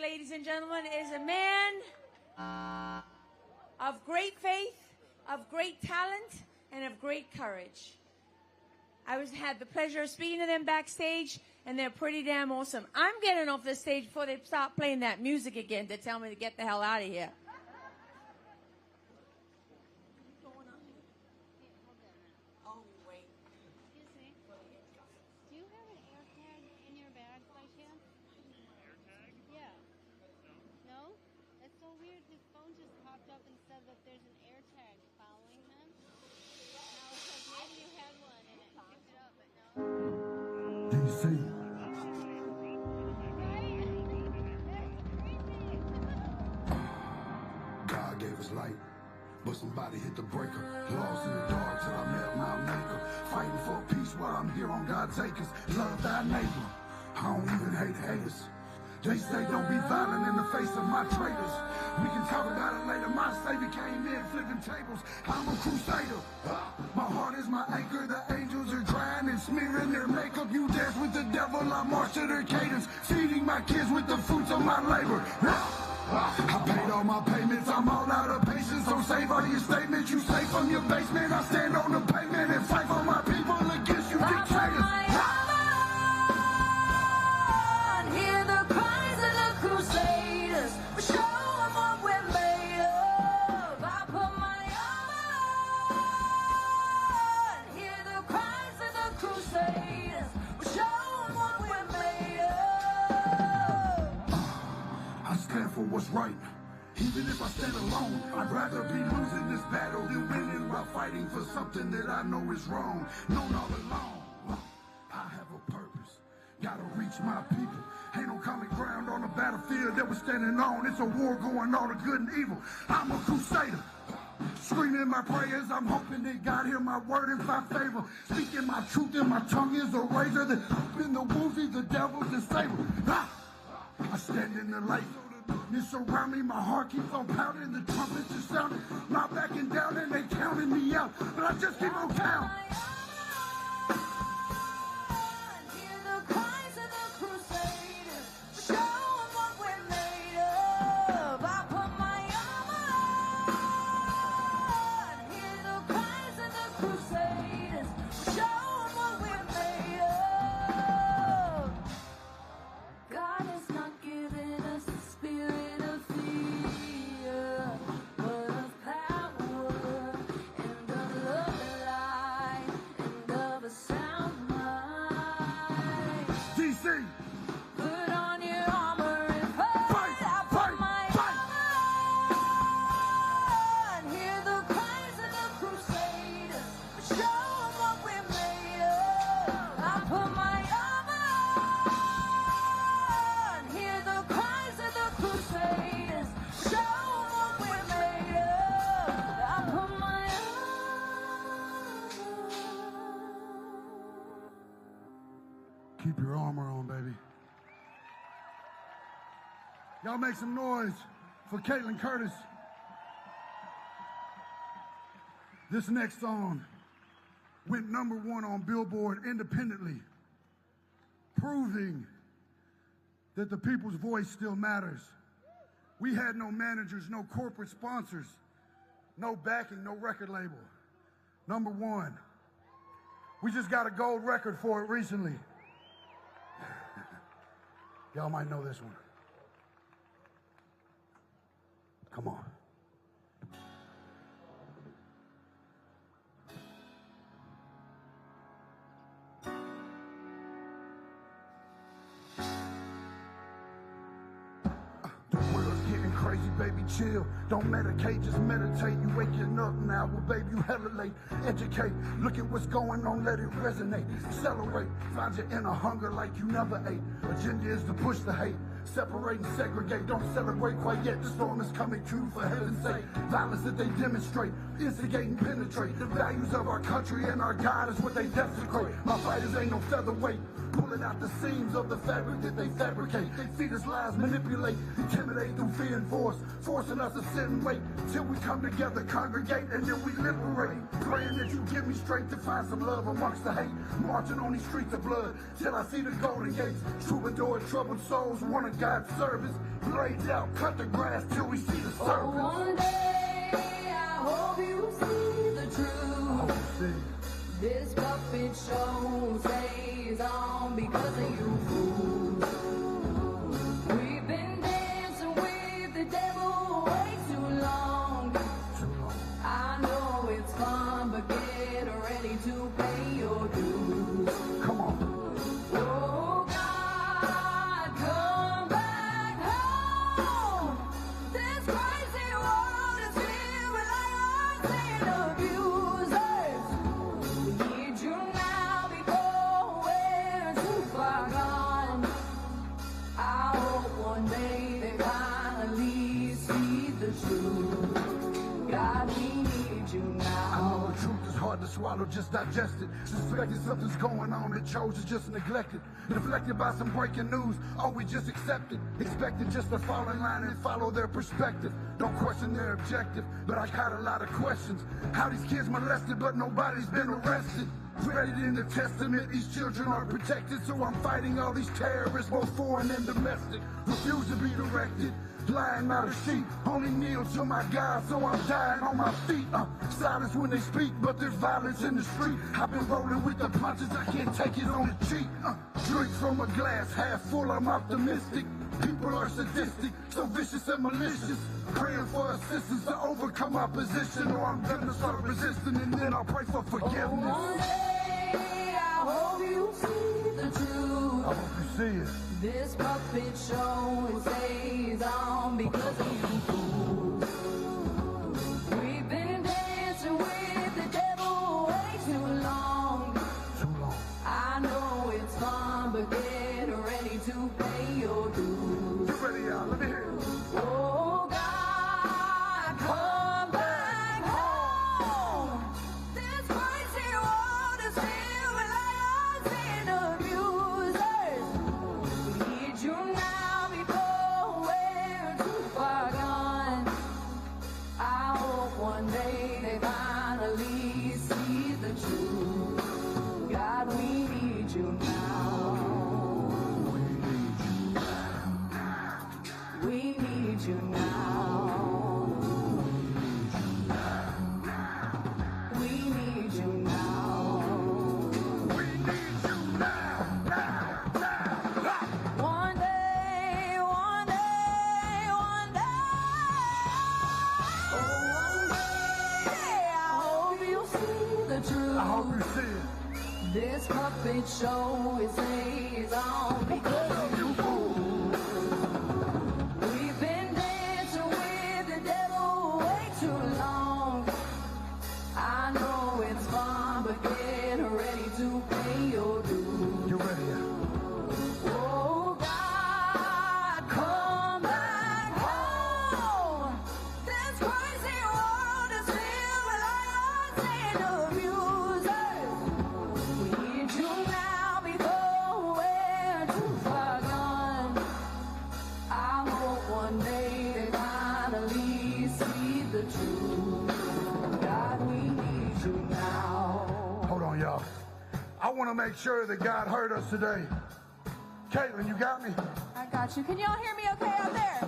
ladies and gentlemen, is a man of great faith, of great talent, and of great courage. I had the pleasure of speaking to them backstage, and they're pretty damn awesome. I'm getting off the stage before they start playing that music again to tell me to get the hell out of here. Oh, wait. Excuse me. Do you have an air tag in your bag by chance? Air tag? Yeah. No. No? That's so weird. His phone just popped up and said that there's an air tag following him. And I was like, maybe you had one and it picked it up, but no. DC. Right? That's crazy. God gave us light, but somebody hit the breaker. Lost in the dark till I met my maker. Fighting for peace while I'm here on God's acres. Love thy neighbor. I don't even hate haters. They say don't be violent in the face of my traitors. We can talk about it later. My Savior came in flipping tables. I'm a Crusader. My heart is my anchor. The angels are drying and smearing their makeup. You dance with the devil. I march to their cadence. Feeding my kids with the fruits of my labor. I paid all my payments. I'm all out of patience. So save all your statements. You say from your basement. I stand on the pavement and fight for my people against you dictators. Hear the cries of the Crusaders. Show them what we're made of. I put my armor on. Hear the cries of the Crusaders. Show them what we're made of. I stand for what's right. Even if I stand alone, I'd rather be losing this battle than winning while fighting for something that I know is wrong. Known all along, I have a purpose. Gotta reach my people. Ain't no common ground on the battlefield that we're standing on. It's a war going on of good and evil. I'm a Crusader. Screaming my prayers, I'm hoping that God hear my word and find favor. Speaking my truth and my tongue is a razor that open the wounds of the devil's disable. I stand in the light. Darkness surround me, my heart keeps on pounding. The trumpets are sounding, not backing down, and they counting me out. But I just keep on counting. Hear the cries of the Crusaders. Show them what we're made of. I put my armor on. Hear the cries of the Crusaders. Show them what we're made of. God has not given us the spirit of fear, but of power and of love, light, and of a sound mind. DC, Put on your armor and fight. Fight, I put fight, my fight. armor on. Hear the cries of the Crusaders. Show them what we're made of. I put my armor on. Hear the cries of the Crusaders. Show them what we're made of. I put my armor. keep your armor on, baby. Y'all make some noise for Caitlin Curtis. This next song went #1 on Billboard independently, proving that the people's voice still matters. We had no managers, no corporate sponsors, no backing, no record label. #1. We just got a gold record for it recently. Y'all might know this one. Come on. The world's getting crazy, baby, chill. Don't medicate, just meditate. You waking up now, well, baby, you hella late. Educate, look at what's going on, let it resonate. Accelerate, find your inner hunger like you never ate. Agenda is to push the hate. Separate and segregate, don't celebrate quite yet. The storm is coming true, for heaven's sake. Violence that they demonstrate, instigate and penetrate. The values of our country and our God is what they desecrate. My fighters ain't no featherweight. pulling out the seams of the fabric that they fabricate. They feed us lies, manipulate, intimidate through fear and force, forcing us to sit and wait till we come together, congregate, and then we liberate. Praying that you give me strength to find some love amongst the hate, marching on these streets of blood till I see the golden gates. Troubadour, troubled souls, one of God's service, blades out, cut the grass till we see the surface. Oh, one day I hope you see the truth. This puppet show stays on because of you fools. We've been dancing with the devil way too long. I know it's fun, but get ready to pay your dues. Come on. Oh God, come back home. This crazy world is filled with liars and abusers. We need you now before we're too far gone. I hope one day they finally see the truth. God, we need you I now. know the truth is hard to swallow, just digest it. Suspecting something's going on that chose is just neglected. Deflected by some breaking news, oh, we just accept it. Expected just to fall in line and follow their perspective. Don't question their objective, but I got a lot of questions. How these kids molested, but nobody's been arrested. Read it in the testament, these children are protected. So I'm fighting all these terrorists, both foreign and domestic. Refuse to be directed, lying not a sheep. Only kneel to my God, so I'm dying on my feet. Silence when they speak, but there's violence in the street. I've been rolling with the punches, I can't take it on the cheek. Drink from a glass, half full, I'm optimistic. People are sadistic, so vicious and malicious. Praying for assistance to overcome opposition, or I'm gonna start resisting, and then I'll pray for forgiveness. One day I hope you see the truth. I hope you see it. This puppet show it stays on because of you fools. We've been dancing with the devil way too long. Too long. I know it's fun, but get ready to pay your dues. Get ready, y'all. Let me hear it. Oh God, come back home. This crazy world is filled with liars and abusers. We need you now before we're too far gone. I hope one day they finally see the truth. God, we need you now. We need you now. We need you now. We need you now, now. One day, one day, one day. Oh, one day, I hope you see the truth. I hope you see it. This puppet show it stays on because of you fools. We've been dancing with the devil way too long. I know it's fun, but get ready to pay your dues. You ready, y'all? Oh God, come back home. This crazy world is filled with liars and abusers. We need you now before we're too far gone. I hope one day they finally see the truth. God, we need you now. Hold on, y'all. I want to make sure that God heard us today. Caitlin, you got me? I got you. Can y'all hear me okay out there?